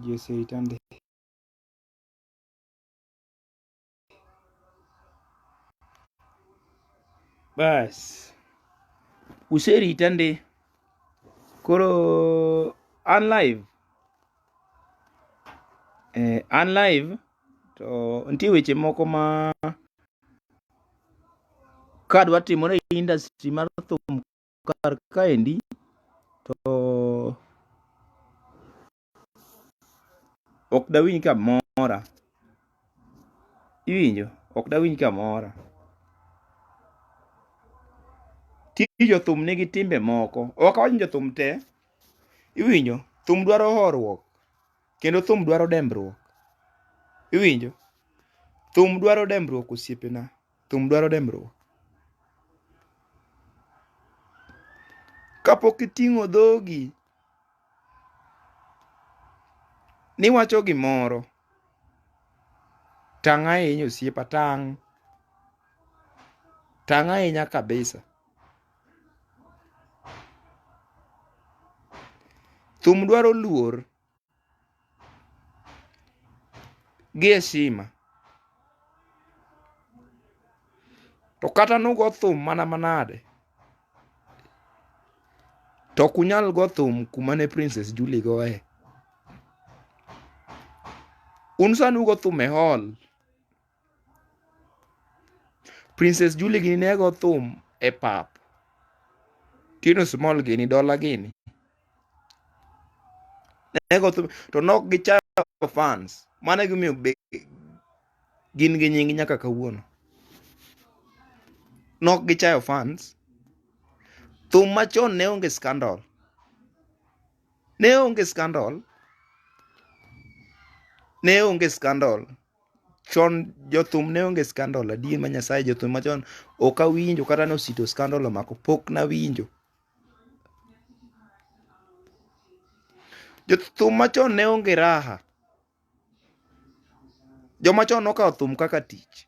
Jiseritande. Bas. Useritande. Koro an live. An live to nitie weche moko ma kadwa timore e industry mar thum kar kaendi to ok dawinj kamora. Iwinjo? Ok dawinj kamora. Tij jothum nigi timbe moko. Ok awach ni jothum te. Iwinjo? Thum dwaro horuok. Kendo thum dwaro dembruok. Iwinjo? Thum dwaro dembruok osiepena. Thum dwaro dembruok. Kapok iting'o dhogi niwacho gimoro, tang' ahinya osiepa, tang' ahinya kabisa. Thum dwaro luor gi heshima. To kata nugo thum mana manade, to ok unyal go thum kuma ne Princess Julie goye. Un sani ugo thum e hall. Princess Julie gini ne go thum e pap. Tino Small gini, Dola gini ne go thum, to nok gichayo fans. Mane gimiyo gin gi nying nyaka kawuono. Nok gichayo fans. Thum machon ne onge scandal. Ne onge scandal. Ne onge scandal. Chon jothum ne onge scandal. Adier ma Nyasaye, jothum machon ok awinjo kata ne osito scandal omako, pok na winjo. Jothum machon ne onge raha. Jomachon nokawo thum kaka tich.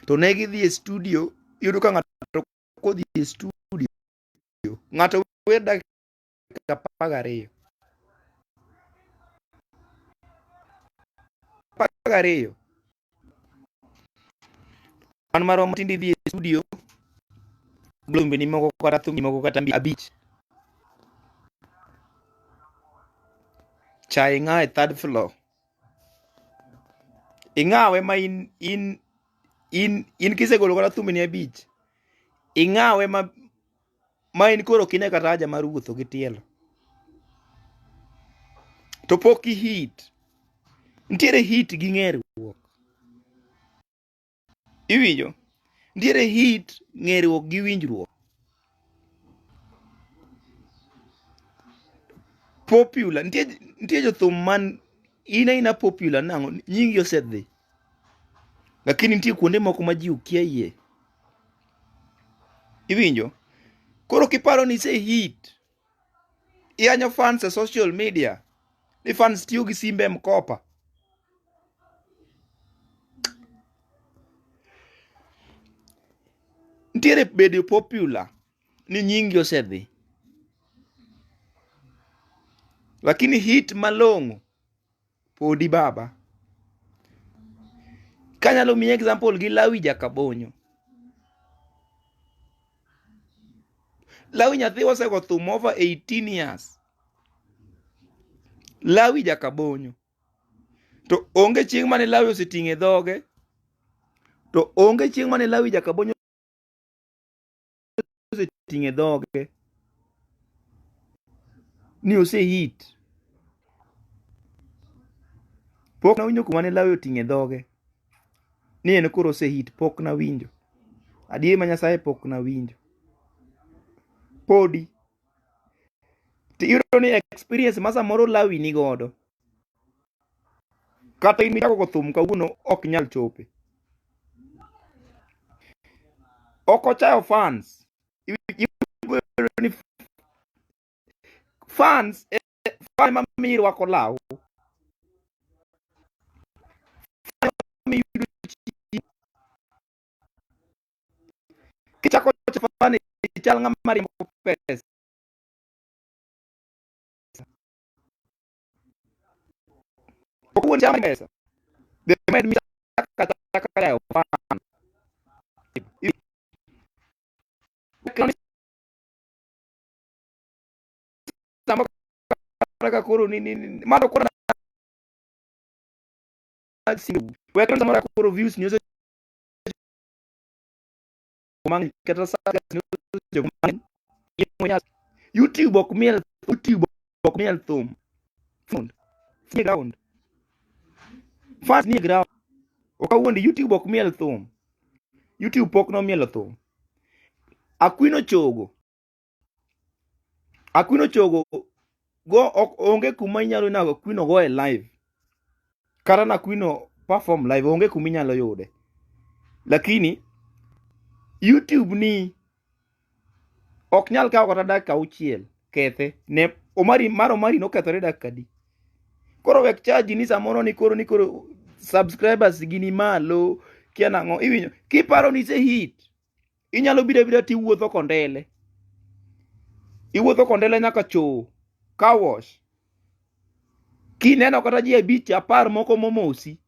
To ne gidhi e studio, iyudo ka ng'ato kodhi e studio, ng'ato wer dakika 12. 12. An marwa matindi dhi e studio, glombe ni moko kata thum moko kata 5. Cha ing'a e third floor. Ing'awe ma in kisegolo kata thumni 5. Ing'awe ma in koro kinya kata haja mar wuotho gi tielo. To pok hit. Nitiere hit gi ng'eruok. Iwinjo? Nitiere hit, ng'eruok gi winjruok. Popular. Nitie jothum man ina popular nang'o, nyingi osedhi. Lakini nitie kuonde moko ma ji ukia yie. Iwinjo? Koro kiparo ni se hit, iyanyo fans e social media, ni fans tiyo gi simbe mkopa. Nitiere bedo popular ni nyingi osedhi. Lakini hit malong'o podi baba. Kanyalo miyi example gi Lawi Jakabonyo. Lawi nyathi osego thum over 18 years. Lawi Jakabonyo. To onge chieng' mane Lawi oseting'e dhoge. To onge chieng' mane Lawi Jakabonyo oseting'e dhoge ni ose hit. Pok na winjo kuma ne Lawi oting'e dhoge ni en koro ose hit. Pok na winjo. Adier ma Nyasaye pok na winjo. Podi. Tiyudo ni experience ma samoro Lawi ni godo, kata in michako go thum kawuono ok nyal chope. Ok ochayo fans. Fans ma mi rwako law. Kichako fan chal ng'ama rimbo pesa. ok chama pesa de med mi kata ya fan sama ka koro ni mano koro na singu wekon sama koro views ni mang kata sa YouTube ok miel thum ni ground fans ni ground ok awuondi YouTube ok miel thum YouTube pok no mielo thum Akwino chogo go onge kuma inyalo nago Akwino go e live kata na Akwino perform live onge kuma inyalo yude lakini YouTube ni ok nyal kawo kata dakika auchiel kethe ne Omari nokethore dakika di koro wek charge ni samoro ni koro subscribers gini malo kia nang'o iwinjo kiparo ni se hit inyalo bira tiwuotho kondele nyaka cho car wash kineno kata ji 5 10 moko momosi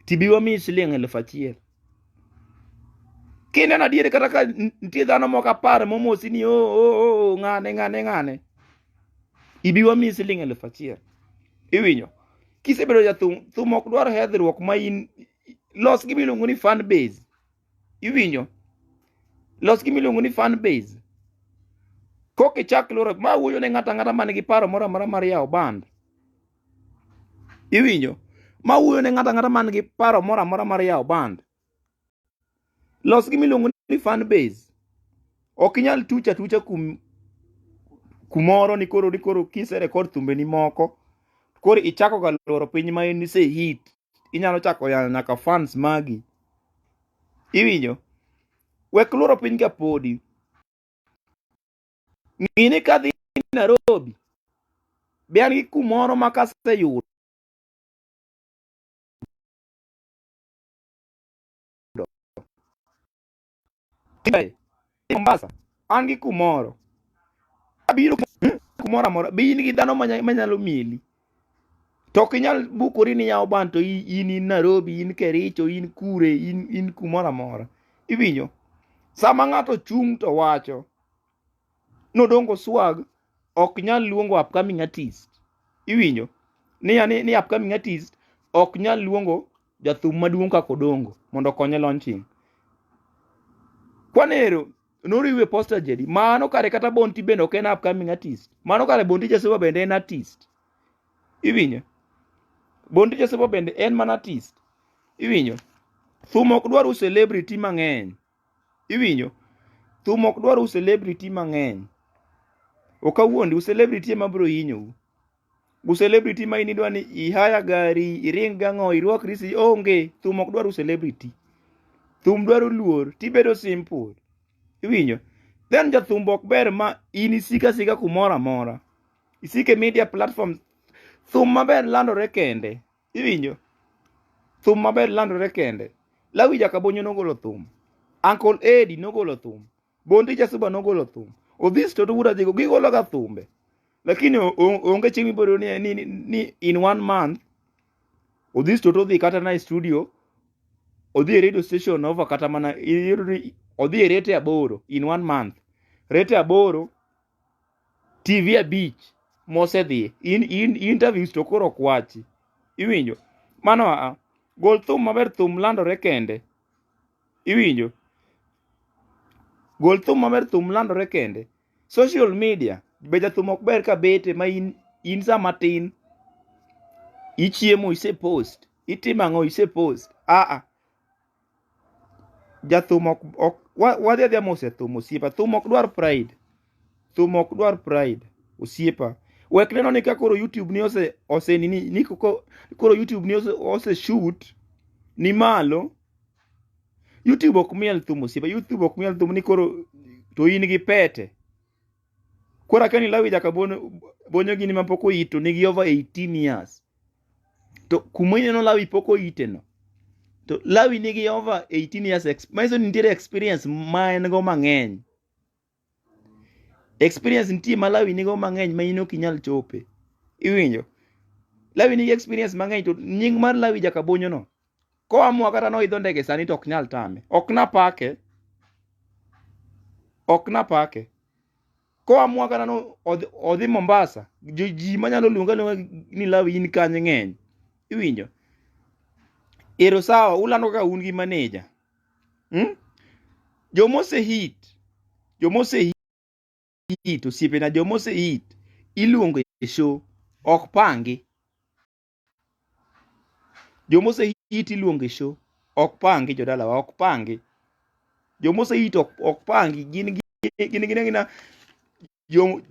tibiwa mi siling 1,000 kineno adier kata ka nitie dhano moko 10 momosi ni ng'ane ibiwa mi siling 1,000 iwinjo kisebedo jathum ok dwar hedhruok ma in los gimiluongo ni fan base iwinjo los gimiluongo ni fan base kokichak loro ma wuoyo ne ng'ata man gi paro moro amora mar yawo band iwinjo ma wuoyo ne ng'ata man gi paro moro amora mar yawo band los gimiluongo ni fan base ok inyal tucha kumoro ni koro kiserekod thumbe ni moko koro ichako ga loro piny ma in se hit inyalo chako yanyo nyaka fans magi iwinjo wek loro piny ka podi ng'ini ka dhi Nairobi be an gi kumoro ma kaseyudo Mombasa an gi kumoro abiro kumoro amora be in gi dhano manyalo mieli to ok inyal bukori ni yawo band to in Nairobi in Kericho in kure in kumoro amora iwinjo sama ng'ato chung' to wacho nodongo swag ok nyal luongo upcoming artist iwinjo ni upcoming artist ok nyal luongo jathum maduong' kaka Odongo mondo okonye launching kwanero noriwe poster jedi mano kare kata Bonti bende ok en upcoming artist mano kare Bonti Jasuba bende en artist iwinjo Bonti Jasuba bende en man artist iwinjo thum ok dwar celebrity mang'eny iwinjo thum ok dwar celebrity mang'eny ok awuondi celebrity ema biro hinyou celebrity ma inidwa ni ihaya gari iring gang'o irwakri si onge thum ok dwar celebrity thum dwaro luor tibedo simple iwinjo then jathum ok ber ma in isika kumoro amora isike media platform thum maber landore kende iwinjo thum maber landore kende Lawi Jakabonyo nogolo thum Uncle Eddie nogolo thum Bonti Jasuba nogolo thum Odhis to Wura Jigo gigolo ga thumbe lakini onge chieng' mibiro ni in 1 month Odhis to dhi kata na studio odhi radio station over kata mana odhi rete 8 in 1 month rete 8 TV abich mosedhi in interviews to koro kwachi iwinjo mano gol thum maber thum landore kende iwinjo gol thum maber thum landore kende social media be jathum ok ber ka bete ma in sama tin ichiemo ise post itimo ang'o ise post jathum ok wadhi mose thum osiepa thum ok dwar pride osiepa wek neno ni ka koro YouTube ni ose ni koro YouTube ni ose shoot ni malo YouTube ok miel thum osiepa YouTube ok miel thum ni koro to in gi pete kora kani Lawi Jakabonyo gini ma pok oito nigi over 18 years to kuma ineno Lawi pok oite no to Lawi nigi over 18 years maiso nitiere experience ma en go mang'eny experience nitie ma Lawi nigo mang'eny ma in ok inyal chope iwinjo Lawi nigi experience mang'eny, to nying mar Lawi Jakabonyo no, koamua kata noidho ndege sani to ok nyal tame. Ok napake. Koamua kata no odhi Mombasa, ji manyalo luonga ni Lawi in kanye ng'eny. Iwinjo? Ero sawa, ulando ka un gi manager. Jomosehit, osiepena, jomosehit iluongo e show, ok pangi. Jomosehit iluongo e show, ok pangi jodalawa, ok pangi. Jomosehit ok pangi, gin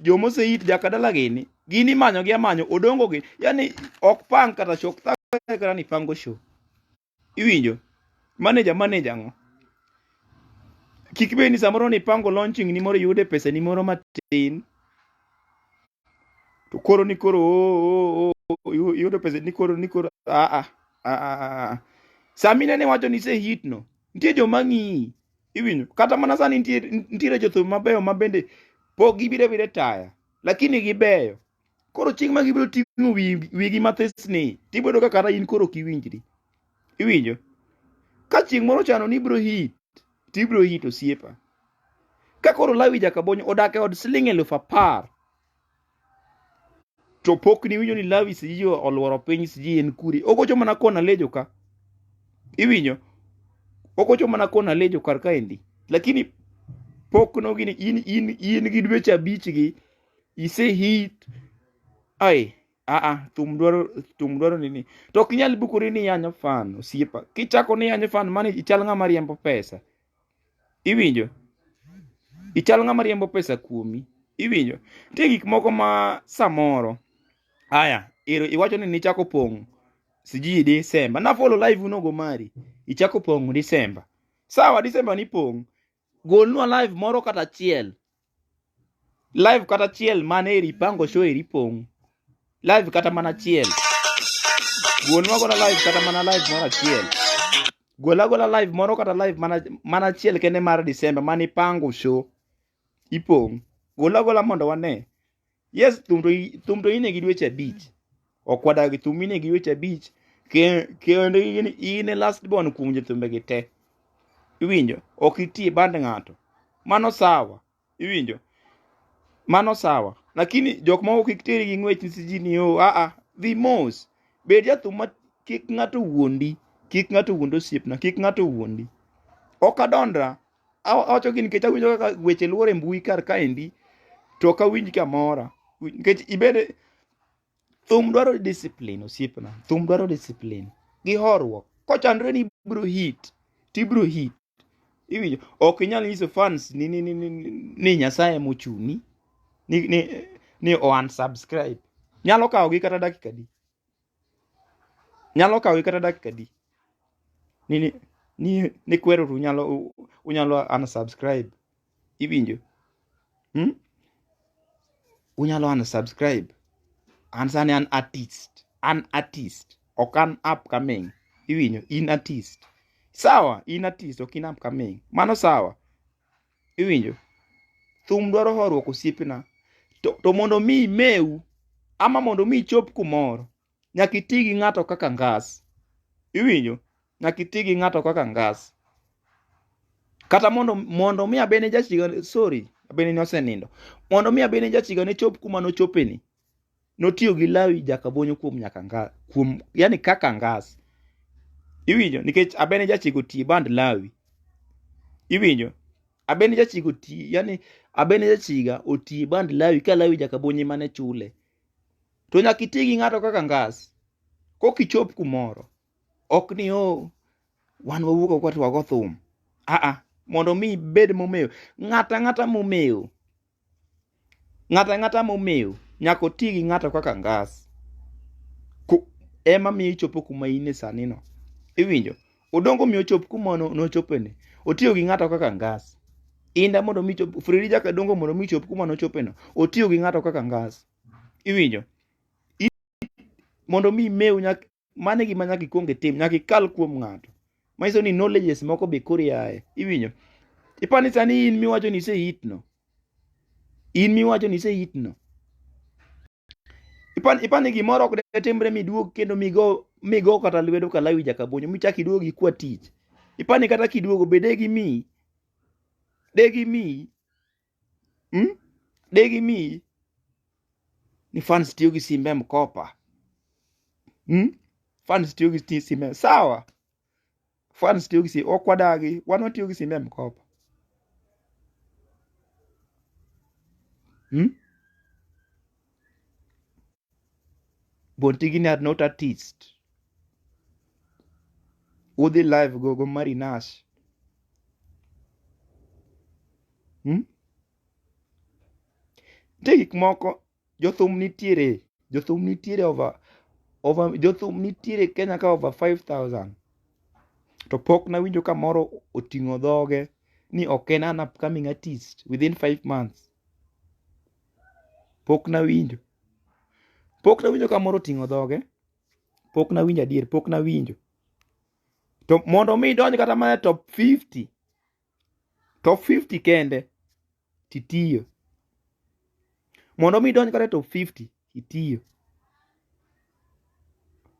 jomosehit jakadala gini, gin imanyo gi amanyo, odongo gi, yani ok pang kata chok kata ni pango show. Iwinjo? Manager ng'o? Kik bed ni samoro ni pango launching ni moro yude pesa ni moro matin. To koro yudo pesa ni koro Samine ne wacho ni se hit no, nitie joma ng'i. Iwinjo? Kata mana sani nitiere jothum mabeyo mabende pok gibire taya, lakini gibeyo. Koro chieng' ma gibiro ting'o wigi mathisni, tibodo ka kata in koro kiwinjri. Iwinjo? Ka chieng' moro chano ni ibro hit, tibro hit osiepa. Ka koro Lawi Jakabonyo odak e od siling 10,000, to pok ni winjo ni Lawi siji oluoro piny, siji en kuri. Ogocho mana kona lejo ka. Iwinjo? Ogocho mana kona lejo kar kaendi. Lakini pok no gini in gi dweche 5 gi ise hit. Thum dwaro nini. To ok inyal bukori ni yanyo fan osiepa. Kichako ni yanyo fan, mani ichal ng'ama riembo pesa. Iwinjo? Ichal ng'ama riembo pesa kuomi. Iwinjo? Nitie gik moko ma samoro. Iwacho ni nichako pong' siji Disemba. Na follow live unogo mari. Ichako pong' Disemba. Sawa, Disemba ni pong'. Golnwa live moro kata chiel. Live kata chiel mane eri pango show eri pong'. Live kata mana chiel. Golnwa gola live kata mana live moro chiel. Gola live moro kata live mana chiel kende mar Disemba mani pango show ipong'. Gola mondo wane. Yes, thum to ine gi dweche 5. Ok wadagi thum ine gi dweche 5. Kendo ine last born kuom jothumbe gi te. Iwinjo? Ok iti band ng'ato. Mano sawa. Iwinjo? Mano sawa. Lakini jok moko kik teri gi ng'wech nisiji ni dhi mos. Bed jathum ma kik ng'ato wuondi. Kik ng'ato wuondo osiepna. Kik ng'ato wuondi. Ok adondra. Awacho gini nikech awinjo kaka weche luore mbui kar kaendi. To ok awinj kamora. Nikech ibede thum dwaro discipline osiepna. Thum dwaro discipline. Gi horuok. Kochandre ni ibro hit. Tibro hit. Iwinjo? Ok inyal nyiso fans ni Nyasaye mochuni. Ni unsubscribe. Nyalo kawo gi kata dakika di. Ni kwero unyalo unsubscribe. Iwinjo? Unyalo unsubscribe. Ansani an artist. Ok an upcoming. Iwinjo? In artist. Sawa, in artist, ok in upcoming. Mano sawa. Iwinjo? Thum dwaro horuok osiepna. To mondo mi meu, ama mondo mi chop kumoro, nyaka iti gi ng'ato kaka ngas. Iwinjo? Nyaka iti gi ng'ato kaka ngas. Kata mondo mi abene jachiga, abene ni osenindo. Mondo mi abene jachiga ne chop kuma no chopeni. Notiyo gi Lawi Jakabonyo yani kaka ngas. Iwinjo? Nikech abene jachiga oti band Lawi. Iwinjo? Abene jachiga oti band Lawi ka Lawi Jakabonyo mane chule. To nyaka iti gi ng'ato kaka ngas. Kokichop kumoro. Ok ni wan wawuok kwa wago thum. Mondo mi bed momeo. Ng'ata momeo. Nyaka oti gi ng'ato kaka ngas. Ema miyo ichopo kuma ine sani no. Iwinjo? Odongo miyo chop kuma nochopeni. Otiyo gi ng'ato kaka ngas. Inda mondo mi chop, Fredi Jakadongo mondo mi chop kuma nochopeno. Otiyo gi ng'ato kaka ngas. Iwinjo? Mondo mi meu mane gima nyaka ikwonge tim, nyaka ikal kuom ng'ato. Maiso ni knowledges moko be kori yae. Iwinjo? Ipani sani in miwacho ni ise hit no. ipani gimoro ok de timbre miduog kendo migo kata lwedo kalawi jakabonyo michak iduogo ikwa tich. Ipani kata kiduogo be degi miyi ni fans tiyo gi simbe mkopa. Fans tiyo gi simbe sawa. Fans tiyo gi simbe okwadagi, wan watiyo gi simbe mkopa. Bontigini are not artists. Udhi live go marinash. Gik moko jothum nitiere jothum nitiere Kenya ka over 5,000. To pok nawinjo ka moro oting'o dhoge ni ok en an upcoming artist within 5 months. Pok nawinjo ka moro oting'o dhoge. Pok nawinjo adier, pok nawinjo. To mondo mi donj kata mana top 50 kende titiyo. Mondo mi donj kata top 50 itiyo.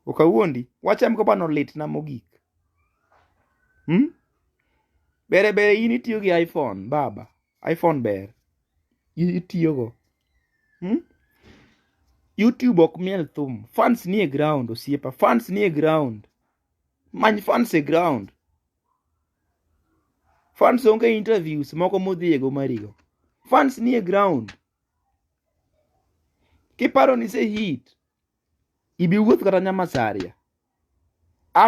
Okawuondi wachem ko pano lit na mogik. Bere in itiyo gi iPhone baba. iPhone ber. Itiyogo. YouTube ok miel thum. Fans nie ground osiepa. Fans nie ground. Many fans e ground. Fans onge interviews moko modhiego marigo. Fans nie ground. Kiparo ni se hit. Ibi wuoth kata Nyamasaria.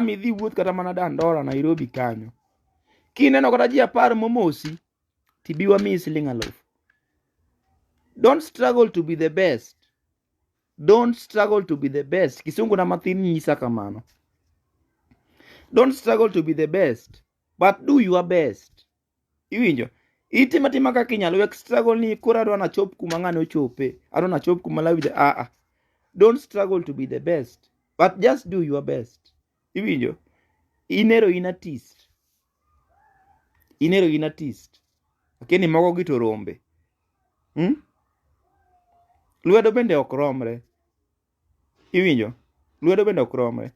Idhi wuoth kata mana Dandora Nairobi kanyo. Kineno kata ji 10 momosi tibiwa mi siling 1,000. Don't struggle to be the best. Don't struggle to be the best. Kisungu na mathin nyisa kamano. Don't struggle to be the best, but do your best. Iwinjo? Itimatima kaka inyalo wek struggle ni koro adwa na chop kuma ng'ane ochope. Adwa na chop kuma lawi. Don't struggle to be the best, but just do your best. Iwinjo? Inero in artist. Lakini mogo gito rombe. Lwedo bende ok romre. Iwinjo? Lwedo bende ok romre.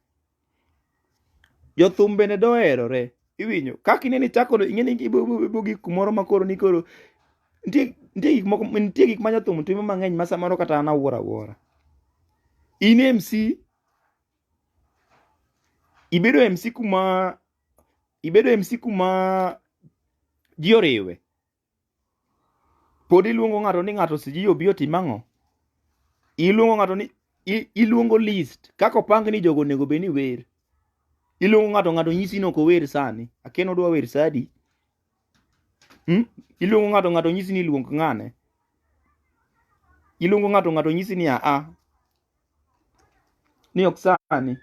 Jothum bende doherore. Iwinjo? Kaka ineni chako ing'eni ibo gik kumoro makoro ni koro nitie gik ma jothum timo mang'eny ma samoro kata an awuora. In MC ibedo MC kuma ji oriwe. Pod iluongo ng'ato ni ng'ato siji obi otim ang'o. Iluongo ng'ato ni iluongo list kaka opang ni jogo nego be ni wer. Iluongo ng'ato nyisi no ko wer sani. Akeno dwa wer sadi. Iluongo ng'ato nyisi ni luong ng'ane. Iluongo ng'ato nyisi ni ni ok sani.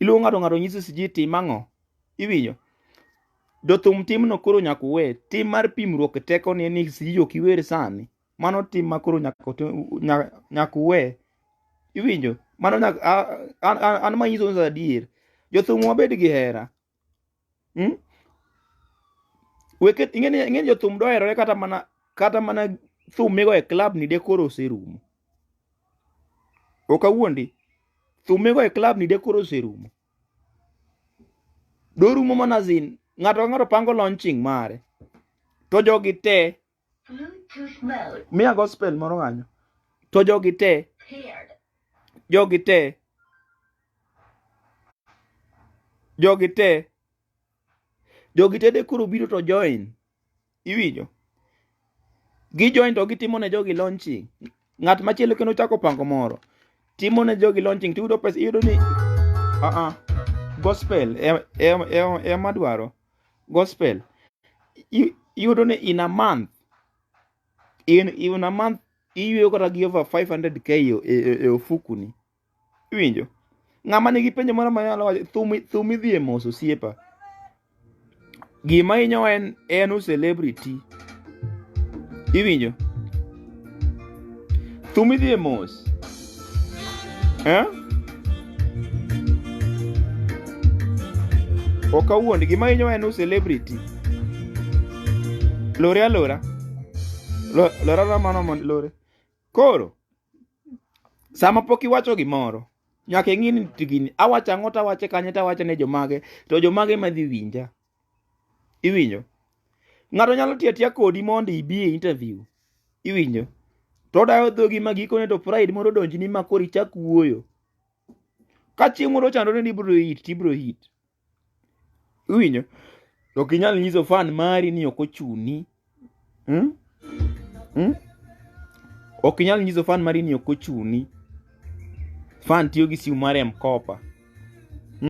Iluongo ng'ato nyisi siji tim ang'o. Iwinjo? Jothum tim no koro nyaka uwe. Tim mar pimruok teko ni siji ok iwer sani. Mano tim makoro nyaka uwe. Iwinjo? Mano an manyiso ni adier. Jothum wabed gi hera. Ing'eni jothum doherore kata mana thum migo e club ni de koro oserumo. Okawuondi. Thum migo e club ni de koro oserumo. Dorumo mana zin. Ng'ato pango launching mare. To jogi te. Mia gospel moro ng'anyo. To jogi te. Jogi te de koro biro to join. Iwinjo? Gi join to gitimo ne jogi launching. Ng'at machielo kendo chako pango moro. Timo ne jogi launching. Tiyudo pesa. Iyudo ni gospel e madwaro. Gospel. Iyudo ni in a month. In a month. Iyuyo kata gi over 500k e ofukuni. Iwinjo? Ng'ama nigi penjo moro manyalo wacho thum idhi e mos osiepa. Gima hinyo en celebrity. Iwinjo? Thum idhi e mos. Okawuondi gima hinyo en celebrity. Lora mano mondo lore. Koro Sama pok iwacho gimoro, nyaka ing'i ni gini awacho ang'o tawache kanye tawacho ne jomage, to jomage madhi winja. Iwinjo? Ng'ato nyalo tiyo atiya kodi mondo ibi e interview. Iwinjo? To odayo dhogi ma gikone to pride moro donjni ma koro ichak wuoyo. Ka chieng' moro chandore ni ibiro hit tibiro hit. Iwinjo? Ok inyal nyiso fan mari ni ok ochuni. Ok inyal nyiso fan mari ni ok ochuni. Fan tiyo gi simu mar M-Kopa.